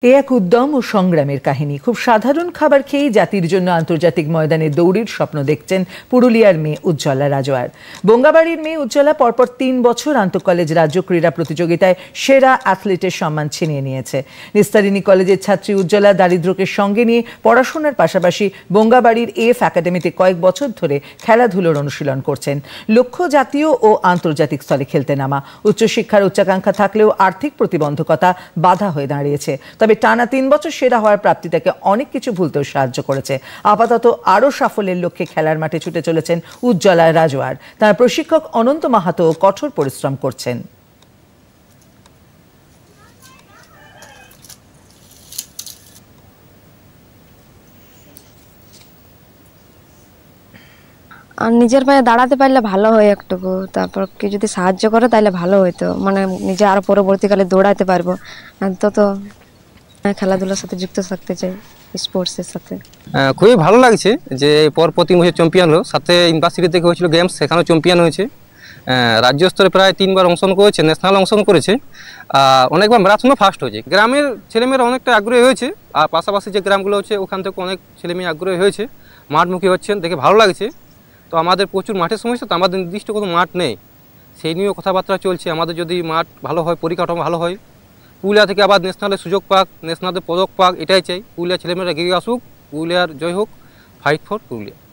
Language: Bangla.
এ এক উদ্যম ও সংগ্রামের কাহিনী। খুব সাধারণ খাবার খেয়েই জাতির জন্য আন্তর্জাতিক ময়দানে দৌড়ের স্বপ্ন দেখছেন পুরুলিয়ার মেয়ে উজ্জ্বলা রাজওয়ার। বঙ্গাবাড়ির মেয়ে উজ্জ্বলা পরপর ৩ বছর আন্তঃকলেজ রাজ্য ক্রীড়া প্রতিযোগিতায় সেরা অ্যাথলিটের সম্মান ছিনিয়ে নিয়েছে। নিস্তারিণী কলেজের ছাত্রী উজ্জ্বলা দারিদ্র্যকে সঙ্গে নিয়ে পড়াশোনার পাশাপাশি বঙ্গাবাড়ির এফ একাডেমিতে কয়েক বছর ধরে খেলাধুলোর অনুশীলন করছেন। লক্ষ্য জাতীয় ও আন্তর্জাতিক স্তরে খেলতে নামা। উচ্চশিক্ষার উচ্চাকাঙ্ক্ষা থাকলেও আর্থিক প্রতিবন্ধকতা বাধা হয়ে দাঁড়িয়েছে। তবে টানা ৩ বছর সেরা হওয়ার প্রাপ্তি তাকে অনেক কিছু ভুলতেও সাহায্য করেছে। আপাতত আরও সাফল্যের লক্ষ্যে খেলার মাঠে ছুটে চলেছেন উজ্জ্বলা রাজওয়ার। তার প্রশিক্ষক অনন্ত মাহাতো কঠোর পরিশ্রম করছেন। আর নিজের পায়ে দাঁড়াতে পারলে ভালো হয় একটুকু, তারপর কেউ যদি সাহায্য করে তাহলে ভালো হইতো, মানে নিজে আরো পরবর্তীকালে দৌড়াতে পারবো। তো খেলাধুলার সাথে যুক্ত থাকতে চাই, স্পোর্টসের সাথে। খুবই ভালো লাগছে যে পরপর 3 বছর চ্যাম্পিয়ন হলো। সাথে ইউনিভার্সিটি থেকে হয়েছিল গেমস, সেখানেও চ্যাম্পিয়ন হয়েছে। রাজ্য স্তরে প্রায় 3 বার অংশগ্রহণ করেছে, ন্যাশনাল অংশগ্রহণ করেছে, অনেকবার ম্যারাথনও ফার্স্ট হয়েছে। গ্রামের ছেলেমেয়েরা অনেকটা আগ্রহী হয়েছে, আর পাশাপাশি যে গ্রামগুলো হচ্ছে ওখান থেকে অনেক ছেলেমেয়ে আগ্রহী হয়েছে, মাঠমুখী হচ্ছেন, দেখে ভালো লাগছে। তো আমাদের প্রচুর মাঠের সমস্যা, তো আমাদের নির্দিষ্ট কোনো মাঠ নেই, সেই নিয়েও কথাবার্তা চলছে। আমাদের যদি মাঠ ভালো হয়, পরিকাঠামো ভালো হয়, পুরুলিয়া থেকে আবার ন্যাশনালের সুযোগ পাক, ন্যাশনালের পদক পাক, এটাই চাই। পুরুলিয়ার ছেলেমেয়েরা এগিয়ে আসুক, পুরুলিয়ার জয় হোক, ফাইট ফর পুরুলিয়া।